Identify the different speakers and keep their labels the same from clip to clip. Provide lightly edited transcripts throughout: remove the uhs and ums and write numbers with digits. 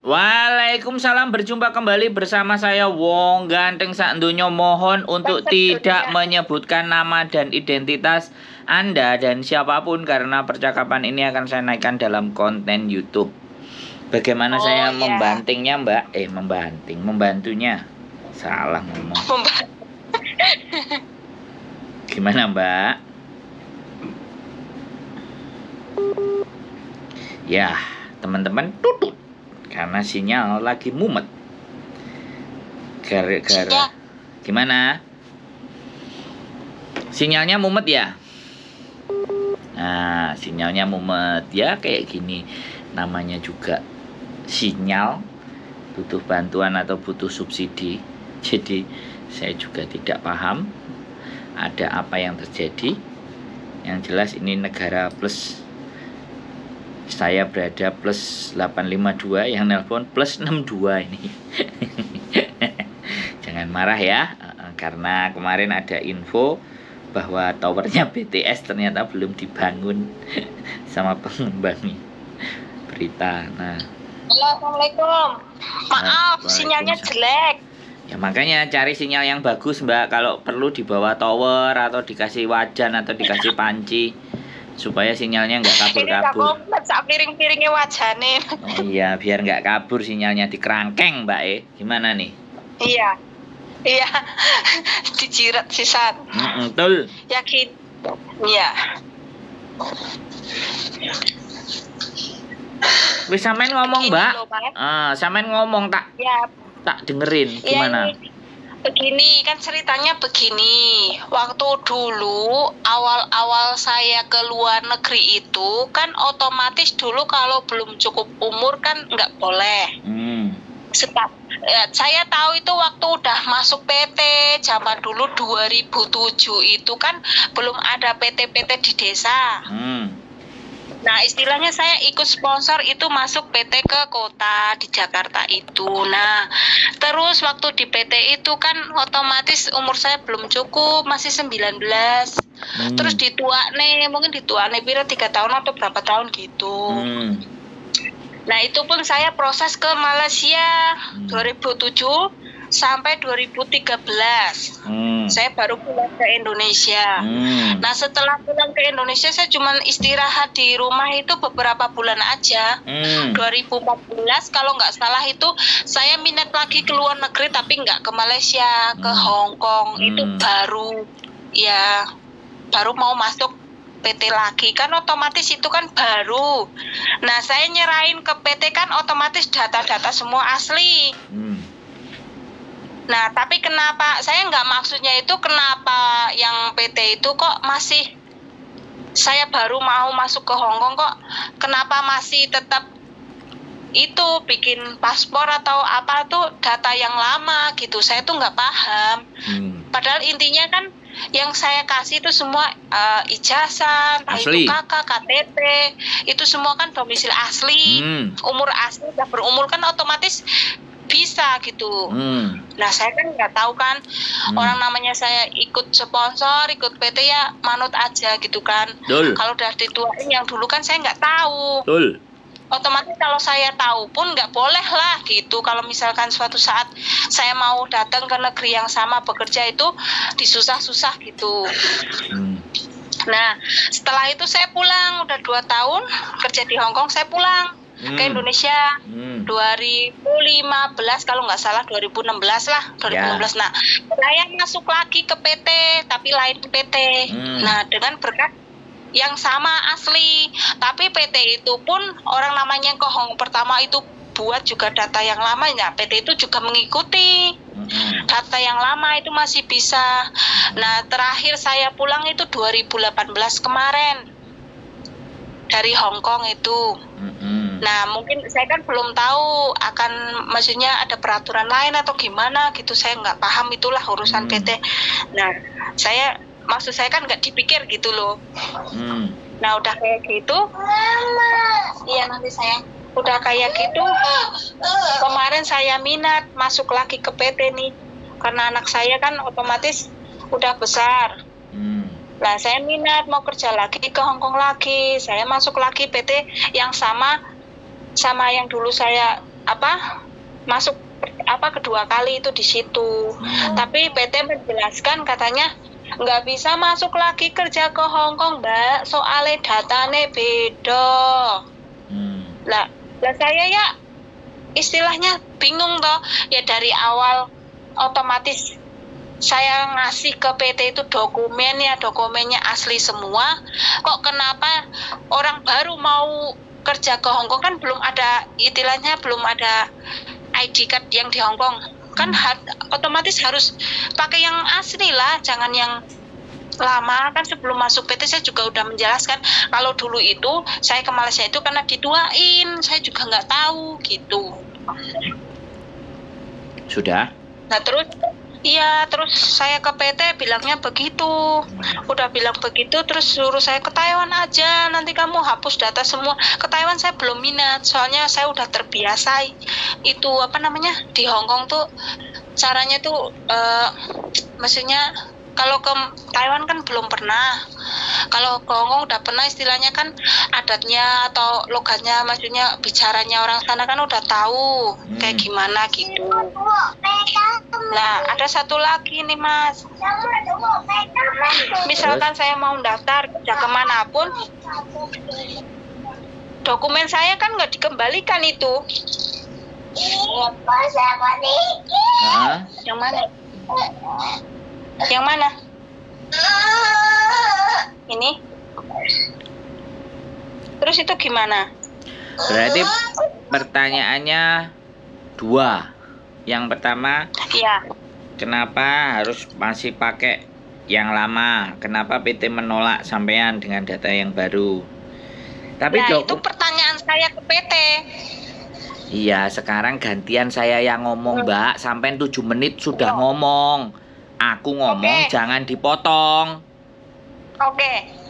Speaker 1: Waalaikumsalam, berjumpa kembali bersama saya Wong Ganteng Sakdonya. Mohon untuk tidak menyebutkan nama dan identitas Anda dan siapapun karena percakapan ini akan saya naikkan dalam konten YouTube. Bagaimana saya membantingnya, Mbak? Membantunya. Salah ngomong. Gimana, Mbak? Ya, teman-teman tutut karena sinyal lagi mumet. Gara-gara gimana? Sinyalnya mumet ya? Nah, sinyalnya mumet ya kayak gini. Namanya juga sinyal, butuh bantuan atau butuh subsidi. Jadi saya juga tidak paham ada apa yang terjadi. Yang jelas ini negara plus, saya berada plus 852, yang nelpon plus 62 ini. Jangan marah ya, karena kemarin ada info bahwa towernya BTS ternyata belum dibangun sama pengembangnya. Berita. Nah.
Speaker 2: Halo, Assalamualaikum. Maaf, sinyalnya jelek.
Speaker 1: Ya makanya cari sinyal yang bagus, Mbak. Kalau perlu di bawah tower atau dikasih wajan atau dikasih panci supaya sinyalnya nggak kabur-kabur.
Speaker 2: Ini tak piring-piringnya wajane.
Speaker 1: Oh iya, biar nggak kabur sinyalnya di kerangkeng, Mbak. Gimana nih?
Speaker 2: Iya, dijirat sisan.
Speaker 1: Betul.
Speaker 2: Yakin? Iya.
Speaker 1: Wis sampean ngomong, Mbak. Sampean ngomong tak dengerin gimana?
Speaker 2: Begini kan ceritanya begini. Waktu dulu awal-awal saya ke luar negeri itu kan otomatis dulu kalau belum cukup umur kan nggak boleh. Saya tahu itu waktu udah masuk PT zaman dulu 2007 itu kan belum ada PT-PT di desa. Nah, istilahnya saya ikut sponsor itu masuk PT ke kota di Jakarta itu. Nah, terus waktu di PT itu kan otomatis umur saya belum cukup, masih 19. Terus mungkin dituane pira 3 tahun atau berapa tahun gitu. Nah, itu pun saya proses ke Malaysia 2007 sampai 2013. Saya baru pulang ke Indonesia. Nah, setelah pulang ke Indonesia saya cuma istirahat di rumah itu beberapa bulan aja. 2014 kalau nggak salah itu saya minat lagi ke luar negeri tapi nggak ke Malaysia, ke Hong Kong. Itu baru mau masuk PT lagi kan otomatis itu kan baru. Nah, saya nyerahin ke PT kan otomatis data-data semua asli. Nah, tapi kenapa saya nggak maksudnya itu kenapa yang PT itu kok masih saya baru mau masuk ke Hong Kong kok kenapa masih tetap itu bikin paspor atau apa tuh data yang lama gitu. Saya tuh nggak paham. Padahal intinya kan yang saya kasih itu semua ijazah, itu kakak, KTP, itu semua kan domisili asli, umur asli, udah berumur kan otomatis bisa gitu. Nah, saya kan nggak tahu kan orang namanya saya ikut sponsor, ikut PT ya manut aja gitu kan. Kalau udah dituain yang dulu kan saya nggak tahu. Otomatis kalau saya tahu pun nggak boleh lah gitu. Kalau misalkan suatu saat saya mau datang ke negeri yang sama bekerja itu disusah-susah gitu. Nah, setelah itu saya pulang udah 2 tahun kerja di Hong Kong, saya pulang ke Indonesia 2015 kalau nggak salah 2016 lah 2016. Nah, saya masuk lagi ke PT tapi lain PT. Nah, dengan berkat yang sama asli, tapi PT itu pun orang namanya ke Hong Kong pertama itu buat juga data yang lama ya, PT itu juga mengikuti data yang lama itu masih bisa. Nah, terakhir saya pulang itu 2018 kemarin dari Hong Kong itu. Nah, mungkin saya kan belum tahu maksudnya ada peraturan lain atau gimana gitu, saya nggak paham itulah urusan PT. Nah, maksud saya kan nggak dipikir gitu loh. Nah, udah kayak gitu, iya nanti saya udah kayak gitu, kemarin saya minat masuk lagi ke PT nih, karena anak saya kan otomatis udah besar. Nah, saya minat mau kerja lagi ke Hong Kong lagi, saya masuk lagi PT yang sama yang dulu saya apa masuk kedua kali itu di situ. Tapi PT menjelaskan katanya nggak bisa masuk lagi kerja ke Hong Kong, Mbak. Soalnya datanya beda. Lah saya ya istilahnya bingung toh. Ya dari awal otomatis saya ngasih ke PT itu dokumennya asli semua. Kok kenapa orang baru mau kerja ke Hong Kong kan belum ada ID card yang di Hong Kong. Kan otomatis harus pakai yang asli lah, jangan yang lama. Kan sebelum masuk PT saya juga udah menjelaskan kalau dulu itu saya ke Malaysia itu karena diduain, saya juga nggak tahu gitu.
Speaker 1: Sudah?
Speaker 2: Nah terus saya ke PT bilangnya begitu. Udah bilang begitu terus suruh saya ke Taiwan aja, nanti kamu hapus data semua. Ke Taiwan saya belum minat, soalnya saya udah terbiasa itu di Hong Kong tuh caranya tuh maksudnya kalau ke Taiwan kan belum pernah. Kalau ke Hong Kong udah pernah, istilahnya kan adatnya atau logatnya, maksudnya bicaranya orang sana kan udah tahu kayak gimana gitu. Nah, ada satu lagi nih Mas. Misalkan saya mau daftar kerja kemanapun, dokumen saya kan nggak dikembalikan itu. Yang mana? Yang mana? Ini. Terus itu gimana?
Speaker 1: Berarti pertanyaannya dua. Yang pertama,
Speaker 2: iya,
Speaker 1: kenapa harus masih pakai yang lama? Kenapa PT menolak sampean dengan data yang baru? Tapi
Speaker 2: nah, itu pertanyaan saya ke PT.
Speaker 1: Iya, sekarang gantian saya yang ngomong, Mbak. Sampai 7 menit sudah ngomong. Aku ngomong, jangan dipotong.
Speaker 2: Oke.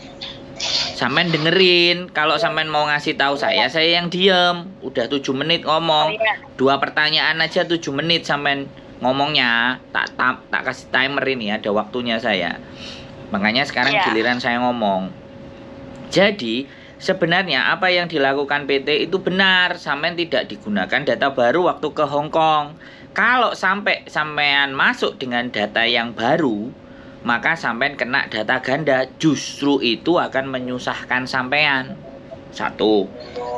Speaker 1: Sampean dengerin. Kalau sampean mau ngasih tahu saya yang diem. Udah 7 menit ngomong. Dua pertanyaan aja 7 menit sampean ngomongnya. Tak kasih timer ini, ada waktunya saya. Makanya sekarang giliran saya ngomong. Jadi sebenarnya apa yang dilakukan PT itu benar. Sampean tidak digunakan data baru waktu ke Hong Kong. Kalau sampean masuk dengan data yang baru, maka sampean kena data ganda. Justru itu akan menyusahkan sampean. Satu.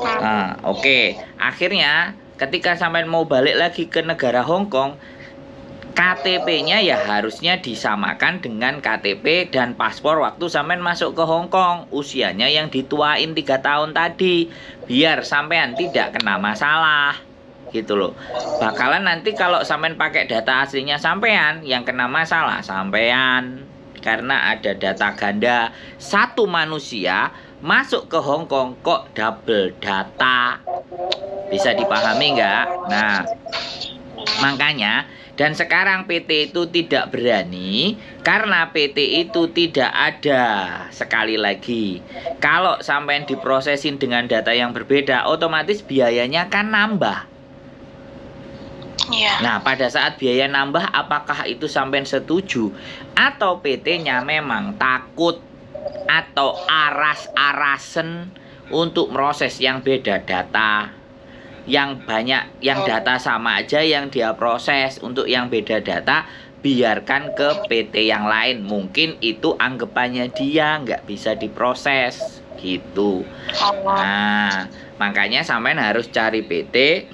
Speaker 1: Nah, oke. Akhirnya ketika sampean mau balik lagi ke negara Hong Kong, KTP-nya ya harusnya disamakan dengan KTP dan paspor waktu sampean masuk ke Hong Kong. Usianya yang dituain 3 tahun tadi, biar sampean tidak kena masalah. Gitu loh. Bakalan nanti kalau sampean pakai data aslinya sampean, yang kena masalah sampean. Karena ada data ganda. Satu manusia masuk ke Hong Kong kok double data. Bisa dipahami nggak? Nah, makanya dan sekarang PT itu tidak berani karena PT itu tidak ada. Sekali lagi, kalau sampean diprosesin dengan data yang berbeda, otomatis biayanya kan nambah. Nah, pada saat biaya nambah, apakah itu sampean setuju? Atau PT-nya memang takut atau aras-arasen untuk proses yang beda data? Yang banyak, yang data sama aja yang dia proses. Untuk yang beda data, biarkan ke PT yang lain. Mungkin itu anggapannya dia nggak bisa diproses gitu. Nah, makanya sampean harus cari PT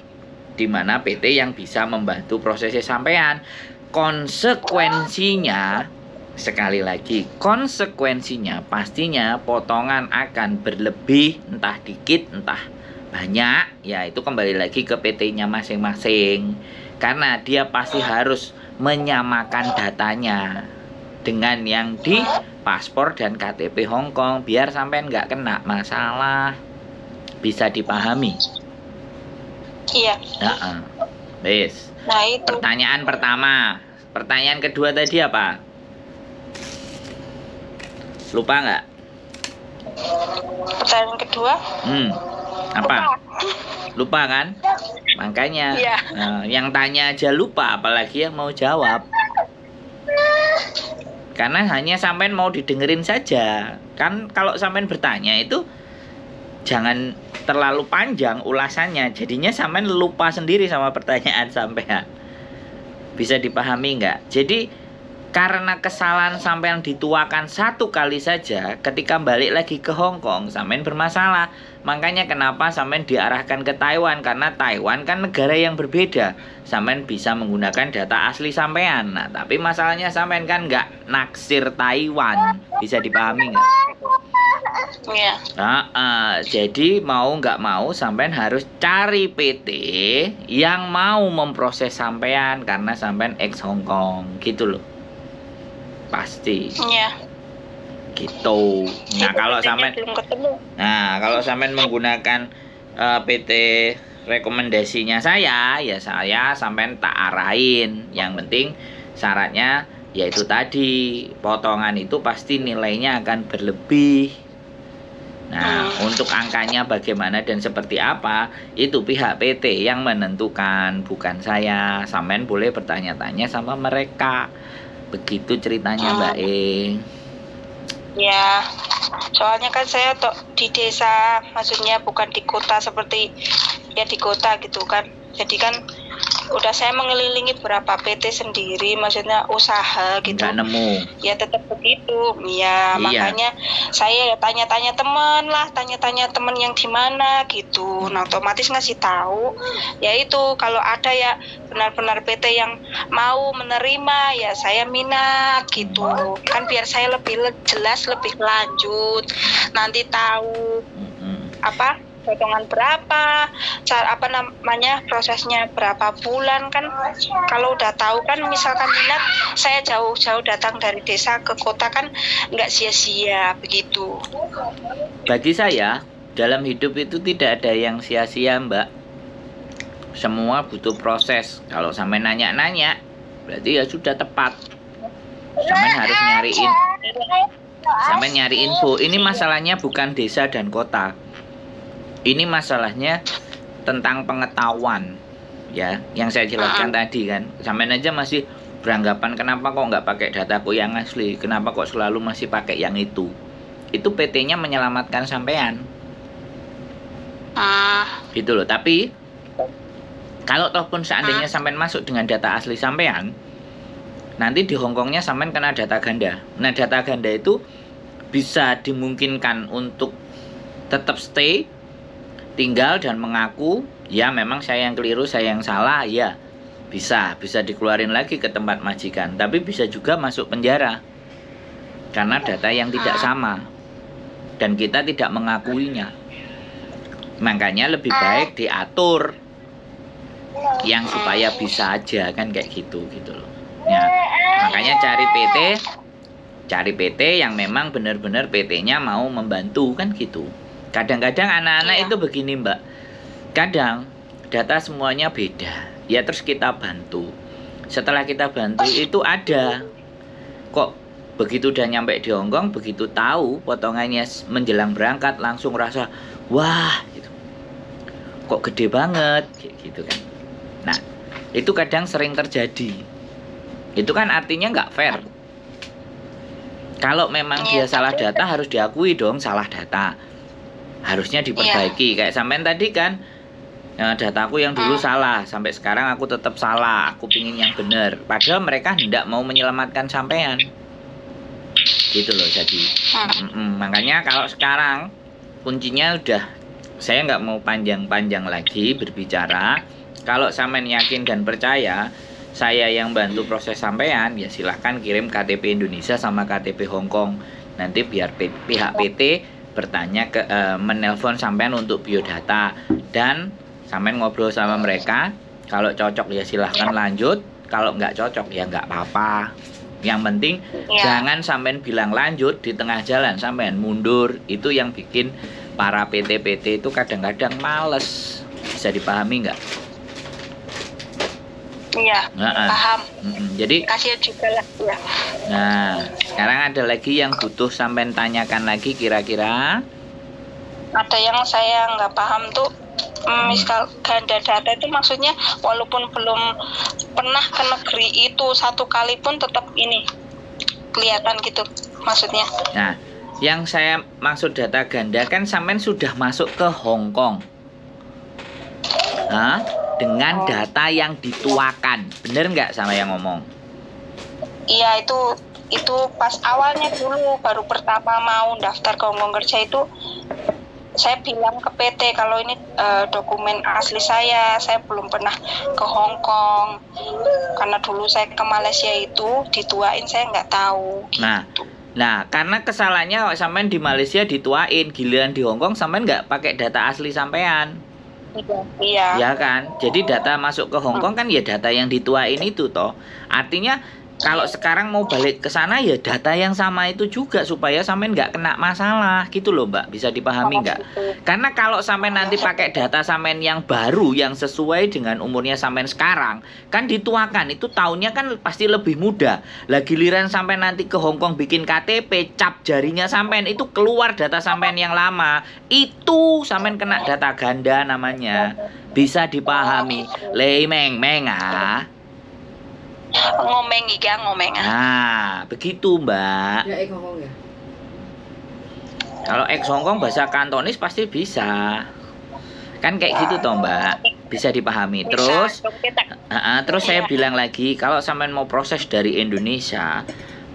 Speaker 1: di mana PT yang bisa membantu prosesnya sampean. Konsekuensinya, sekali lagi, konsekuensinya pastinya potongan akan berlebih, entah dikit entah banyak. Ya itu kembali lagi ke PT-nya masing-masing, karena dia pasti harus menyamakan datanya dengan yang di paspor dan KTP Hong Kong, biar sampean nggak kena masalah. Bisa dipahami?
Speaker 2: Iya.
Speaker 1: Wes.
Speaker 2: Nah, itu.
Speaker 1: Pertanyaan pertama. Pertanyaan kedua tadi apa? Lupa nggak?
Speaker 2: Pertanyaan kedua?
Speaker 1: Apa? Lupa kan? Makanya yang tanya aja lupa, apalagi yang mau jawab. Karena hanya sampean mau didengerin saja. Kan kalau sampean bertanya itu jangan terlalu panjang ulasannya, jadinya sampean lupa sendiri sama pertanyaan sampean. Bisa dipahami nggak? Jadi karena kesalahan sampean dituakan satu kali saja, ketika balik lagi ke Hong Kong sampean bermasalah. Makanya kenapa sampean diarahkan ke Taiwan, karena Taiwan kan negara yang berbeda. Sampean bisa menggunakan data asli sampean. Nah, tapi masalahnya sampean kan nggak naksir Taiwan. Bisa dipahami nggak?
Speaker 2: Iya.
Speaker 1: Jadi mau nggak mau sampean harus cari PT yang mau memproses sampean, karena sampean ex Hong Kong gitu loh. Pasti.
Speaker 2: Iya.
Speaker 1: Gitu. Nah, kalau sampean
Speaker 2: belum ketemu.
Speaker 1: Nah, kalau sampean menggunakan PT rekomendasinya saya, ya saya sampean tak arahin. Yang penting syaratnya yaitu tadi, potongan itu pasti nilainya akan berlebih. Nah, untuk angkanya bagaimana dan seperti apa, itu pihak PT yang menentukan, bukan saya. Sampean boleh bertanya-tanya sama mereka. Begitu ceritanya, Mbak E.
Speaker 2: Ya, soalnya kan saya di desa, maksudnya bukan di kota seperti ya di kota gitu kan. Jadi kan udah saya mengelilingi beberapa PT sendiri, maksudnya usaha gitu.
Speaker 1: Nggak nemu.
Speaker 2: Ya tetap begitu. Ya, makanya saya ya tanya-tanya teman yang di mana gitu. Nah, otomatis ngasih tahu. Ya itu kalau ada ya benar-benar PT yang mau menerima, ya saya minat gitu. Kan biar saya lebih jelas, lebih lanjut. Nanti tahu apa potongan berapa, prosesnya berapa bulan kan. Kalau udah tahu kan, misalkan minat, saya jauh-jauh datang dari desa ke kota kan nggak sia-sia begitu.
Speaker 1: Bagi saya dalam hidup itu tidak ada yang sia-sia, Mbak. Semua butuh proses. Kalau sampai nanya-nanya berarti ya sudah tepat. Sampai harus nyari info. Ini masalahnya bukan desa dan kota. Ini masalahnya tentang pengetahuan, ya, yang saya jelaskan tadi kan. Sampean aja masih beranggapan kenapa kok nggak pakai dataku yang asli, kenapa kok selalu masih pakai yang itu. Itu PT-nya menyelamatkan sampean, gitu loh. Tapi kalau toh pun seandainya sampean masuk dengan data asli sampean, nanti di Hongkongnya sampean kena data ganda. Nah, data ganda itu bisa dimungkinkan untuk tetap stay, tinggal dan mengaku, ya memang saya yang keliru, saya yang salah, ya bisa dikeluarin lagi ke tempat majikan. Tapi bisa juga masuk penjara karena data yang tidak sama dan kita tidak mengakuinya. Makanya lebih baik diatur yang supaya bisa aja kan, kayak gitu loh. Ya, makanya cari PT yang memang benar-benar PT-nya mau membantu kan gitu. Kadang-kadang anak-anak itu begini, Mbak. Kadang data semuanya beda. Ya terus kita bantu. Setelah kita bantu itu ada. Kok begitu udah nyampe di Hongkong, begitu tahu potongannya menjelang berangkat langsung rasa, wah, gitu. Kok gede banget, gitu kan. Nah, itu kadang sering terjadi. Itu kan artinya nggak fair. Kalau memang dia salah data, harus diakui dong salah data. Harusnya diperbaiki. Kayak sampean tadi kan, dataku yang dulu salah, sampai sekarang aku tetap salah, aku pingin yang benar. Padahal mereka tidak mau menyelamatkan sampean, gitu loh. Jadi makanya kalau sekarang kuncinya udah, saya nggak mau panjang-panjang lagi berbicara. Kalau sampean yakin dan percaya saya yang bantu proses sampean, ya silahkan kirim KTP Indonesia sama KTP Hongkong. Nanti biar pihak PT bertanya menelpon sampean untuk biodata, dan sampean ngobrol sama mereka. Kalau cocok ya silahkan lanjut, kalau nggak cocok ya nggak apa-apa. Yang penting jangan sampean bilang lanjut di tengah jalan sampean mundur. Itu yang bikin para PT-PT itu kadang-kadang males. Bisa dipahami nggak?
Speaker 2: Iya, paham.
Speaker 1: Jadi
Speaker 2: kasihan juga lah ya.
Speaker 1: Nah, sekarang ada lagi yang butuh sampean tanyakan lagi kira-kira?
Speaker 2: Ada yang saya nggak paham tuh, misal ganda data itu maksudnya walaupun belum pernah ke negeri itu satu kali pun tetap ini kelihatan gitu maksudnya.
Speaker 1: Nah, Yang saya maksud data ganda kan sampean sudah masuk ke Hong Kong. Hah? Dengan data yang dituakan. Bener nggak sama yang ngomong?
Speaker 2: Iya, itu pas awalnya dulu baru pertama mau daftar ke Hong Kong kerja itu saya bilang ke PT kalau ini dokumen asli saya belum pernah ke Hong Kong karena dulu saya ke Malaysia itu dituain saya nggak tahu gitu.
Speaker 1: Nah, karena kesalahannya sampean di Malaysia dituain, giliran di Hong Kong sampean nggak pakai data asli sampean.
Speaker 2: Iya.
Speaker 1: Ya kan? Jadi data masuk ke Hong Kong kan ya data yang dituain itu toh. Artinya kalau sekarang mau balik ke sana ya data yang sama itu juga supaya sampean nggak kena masalah gitu loh Mbak. Bisa dipahami nggak? Karena kalau sampean nanti pakai data sampean yang baru yang sesuai dengan umurnya sampean sekarang kan dituakan itu tahunnya kan pasti lebih muda. Lah giliran sampean nanti ke Hong Kong bikin KTP cap jarinya sampean itu keluar data sampean yang lama. Itu sampean kena data ganda namanya. Bisa dipahami. Lemeng ah.
Speaker 2: Ngomeng iya ngomeng.
Speaker 1: Nah, begitu Mbak.
Speaker 3: Ya, Hongkong ya.
Speaker 1: Kalau Hongkong bahasa Kantonis pasti bisa. Kan kayak gitu toh Mbak. Bisa dipahami. Terus saya bilang lagi, kalau sampean mau proses dari Indonesia,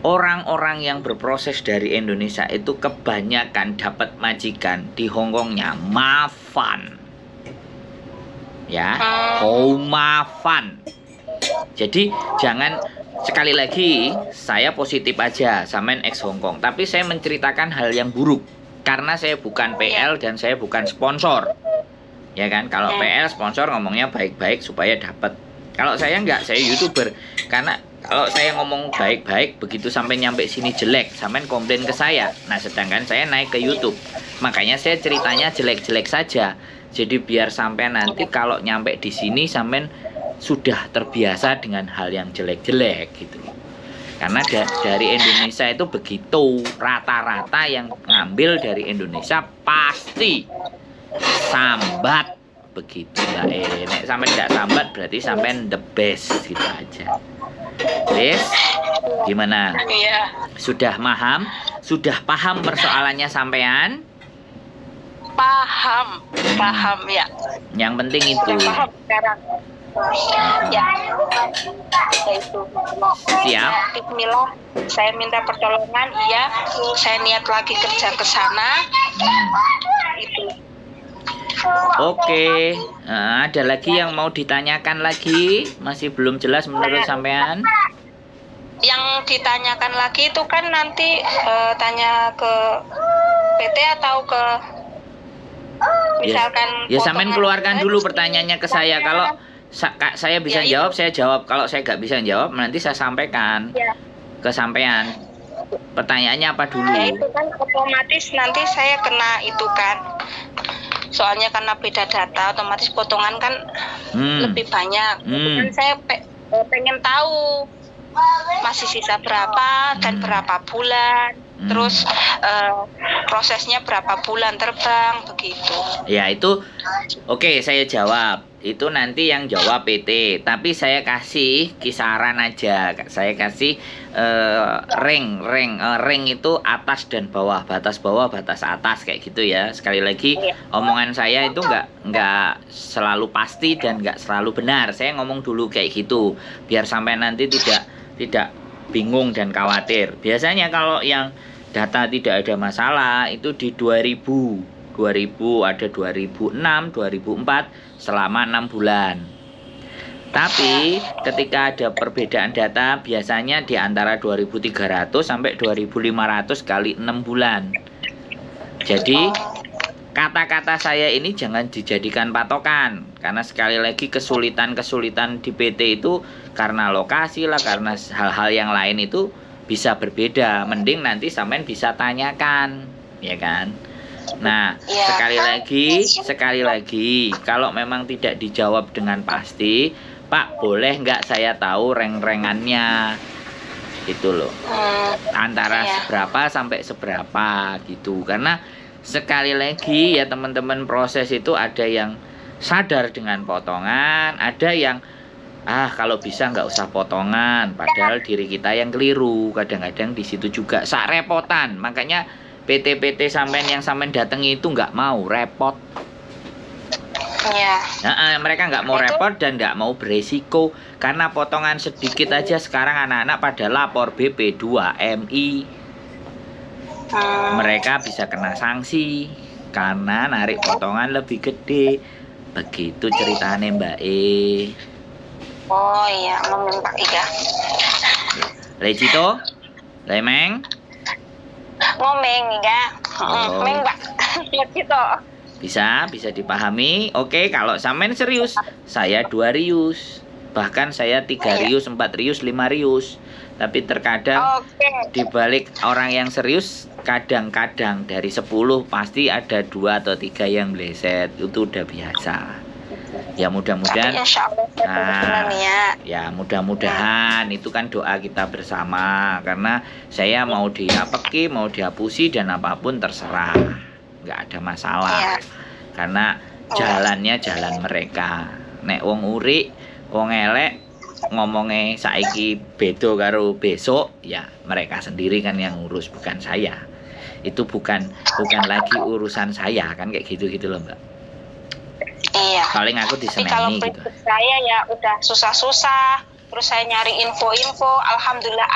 Speaker 1: orang-orang yang berproses dari Indonesia itu kebanyakan dapat majikan di Hongkongnya Mafan. Ya, Mafan. Jadi jangan, sekali lagi saya positif aja sampean ex Hongkong, tapi saya menceritakan hal yang buruk karena saya bukan PL dan saya bukan sponsor. Ya kan, kalau PL sponsor ngomongnya baik-baik supaya dapat. Kalau saya enggak, saya YouTuber. Karena kalau saya ngomong baik-baik begitu sampai nyampe sini jelek, sampean komplain ke saya. Nah, sedangkan saya naik ke YouTube. Makanya saya ceritanya jelek-jelek saja. Jadi biar sampean nanti kalau nyampe di sini sampean sudah terbiasa dengan hal yang jelek-jelek gitu. Karena dari Indonesia itu begitu, rata-rata yang ngambil dari Indonesia pasti sambat begitu Mbak. Nek sampai nggak sambat berarti sampai the best gitu aja. Yes, gimana?
Speaker 2: Iya.
Speaker 1: Sudah paham? Sudah paham persoalannya sampean?
Speaker 2: Paham ya.
Speaker 1: Yang penting itu.
Speaker 2: Paham sekarang. Ya, itu.
Speaker 1: Siap.
Speaker 2: Bismillah, saya minta pertolongan. Iya, saya niat lagi kerja ke sana. Itu.
Speaker 1: Oke. Nah, ada lagi yang mau ditanyakan lagi? Masih belum jelas menurut sampean?
Speaker 2: Yang ditanyakan lagi itu kan nanti tanya ke PT atau ke misalkan.
Speaker 1: Ya sampean keluarkan dulu pertanyaannya ke saya. Kalau saya bisa jawab, saya jawab. Kalau saya nggak bisa jawab, nanti saya sampaikan ke sampean. Pertanyaannya apa dulu?
Speaker 2: Ya itu kan otomatis nanti saya kena itu kan. Soalnya karena beda data, otomatis potongan kan lebih banyak. Kan saya pengen tahu masih sisa berapa dan berapa bulan. Terus prosesnya berapa bulan terbang begitu. Ya
Speaker 1: itu oke, saya jawab. Itu nanti yang jawab PT. Tapi saya kasih kisaran aja. Saya kasih ring itu atas dan bawah, batas bawah, batas atas kayak gitu ya. Sekali lagi omongan saya itu nggak selalu pasti dan nggak selalu benar. Saya ngomong dulu kayak gitu biar sampai nanti tidak bingung dan khawatir. Biasanya kalau yang data tidak ada masalah itu di 2000 ada 2006, 2004 selama 6 bulan. Tapi ketika ada perbedaan data biasanya di antara 2300 sampai 2500 kali 6 bulan. Jadi kata-kata saya ini jangan dijadikan patokan, karena sekali lagi kesulitan-kesulitan di PT itu karena lokasi lah, karena hal-hal yang lain itu bisa berbeda. Mending nanti sampean bisa tanyakan, ya kan? Nah, sekali lagi, kalau memang tidak dijawab dengan pasti, Pak, boleh nggak saya tahu reng-rengannya? Gitu loh. Antara seberapa sampai seberapa gitu. Karena sekali lagi ya teman-teman, proses itu ada yang sadar dengan potongan, ada yang kalau bisa nggak usah potongan, padahal diri kita yang keliru. Kadang-kadang di situ juga sak repotan. Makanya PT-PT sampean yang sampean datangi itu nggak mau repot.
Speaker 2: Iya.
Speaker 1: Nah, mereka nggak mau repot dan nggak mau beresiko karena potongan sedikit aja sekarang anak-anak pada lapor BP2MI. Mereka bisa kena sanksi karena narik potongan lebih gede. Begitu ceritanya Mbak E.
Speaker 2: Oh iya, ngomong Pak Ika.
Speaker 1: Lecito, Lemeng,
Speaker 2: Ngomeng Ika.
Speaker 1: Oh.
Speaker 2: Ngomeng Pak. Gitu.
Speaker 1: bisa dipahami. Oke, kalau sampean serius, saya 2 rius. Bahkan saya 3 rius, 4 rius, 5 rius. Tapi terkadang
Speaker 2: Oke.
Speaker 1: dibalik orang yang serius, kadang-kadang dari 10 pasti ada 2 atau 3 yang meleset. Itu udah biasa. Ya mudah-mudahan.
Speaker 2: Insya Allah
Speaker 1: Nah,
Speaker 2: ya.
Speaker 1: ya mudah-mudahan itu kan doa kita bersama. Karena saya mau dihapeki, mau dihapusi dan apapun terserah, nggak ada masalah.
Speaker 2: Iya.
Speaker 1: Karena jalannya jalan mereka. Nek wong uri, wong elek ngomongnya saiki bedo karo besok, ya mereka sendiri kan yang ngurus, bukan saya. Itu bukan lagi urusan saya kan, kayak gitu loh Mbak.
Speaker 2: Iya.
Speaker 1: Paling aku
Speaker 2: Tapi kalau
Speaker 1: diseneni gitu.
Speaker 2: prinsip saya ya udah susah-susah, terus saya nyari info-info, alhamdulillah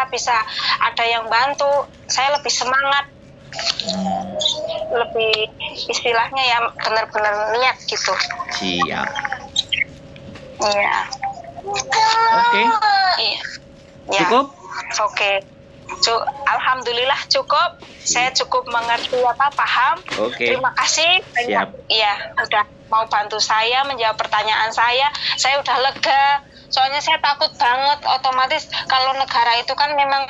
Speaker 2: bisa ada yang bantu, saya lebih semangat, lebih istilahnya ya benar-benar niat gitu.
Speaker 1: Siap.
Speaker 2: Iya.
Speaker 1: Oke.
Speaker 2: Iya. Ya.
Speaker 1: Cukup?
Speaker 2: Oke. Alhamdulillah cukup. Saya cukup mengerti paham.
Speaker 1: Oke.
Speaker 2: Terima kasih banyak.
Speaker 1: Siap.
Speaker 2: Iya, udah mau bantu saya menjawab pertanyaan saya. Saya udah lega. Soalnya saya takut banget, otomatis kalau negara itu kan memang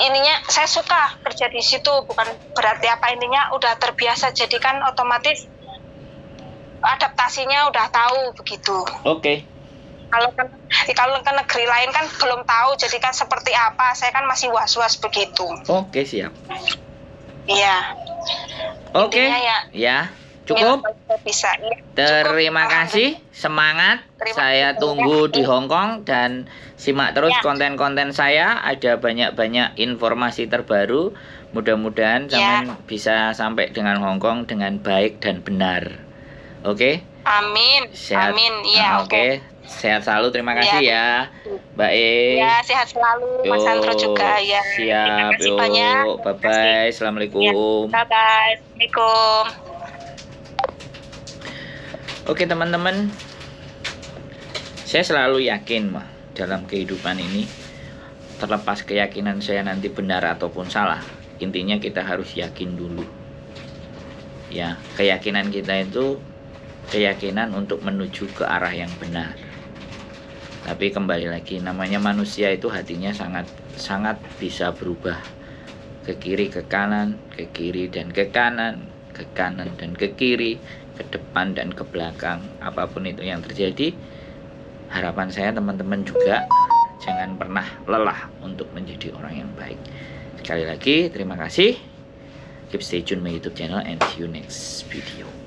Speaker 2: ininya saya suka kerja di situ, bukan berarti apa, intinya udah terbiasa, jadi kan otomatis adaptasinya udah tahu begitu.
Speaker 1: Oke.
Speaker 2: Kalau ke negeri lain kan belum tahu, jadi kan seperti apa, saya kan masih was-was begitu.
Speaker 1: Oke, siap.
Speaker 2: Iya.
Speaker 1: Oke.
Speaker 2: Intinya
Speaker 1: Ya, cukup.
Speaker 2: Bisa. Ya,
Speaker 1: Terima
Speaker 2: cukup.
Speaker 1: kasih, semangat.
Speaker 2: Terima
Speaker 1: Saya
Speaker 2: kasih.
Speaker 1: tunggu di Hong Kong dan simak terus
Speaker 2: Ya.
Speaker 1: konten-konten saya. Ada banyak-banyak informasi terbaru. Mudah-mudahan sampean bisa sampai dengan Hong Kong dengan baik dan benar. Oke?
Speaker 2: Amin.
Speaker 1: Sehat.
Speaker 2: Amin. Iya,
Speaker 1: Oke. Sehat selalu. Terima kasih ya, Mbak E.
Speaker 2: Ya, sehat selalu. Mas Andro juga ya. Terima
Speaker 1: Siap.
Speaker 2: kasih banyak.
Speaker 1: Bye bye. Assalamualaikum.
Speaker 2: Bye bye. Assalamualaikum.
Speaker 1: Oke teman-teman, saya selalu yakin mah dalam kehidupan ini, terlepas keyakinan saya nanti benar ataupun salah, intinya kita harus yakin dulu. Ya, keyakinan kita itu keyakinan untuk menuju ke arah yang benar. Tapi kembali lagi, namanya manusia itu hatinya sangat bisa berubah ke kiri ke kanan, ke kiri dan ke kanan, ke kanan dan ke kiri, ke depan dan ke belakang. Apapun itu yang terjadi, harapan saya teman-teman juga jangan pernah lelah untuk menjadi orang yang baik. Sekali lagi terima kasih. Keep stay tune my YouTube channel and see you next video.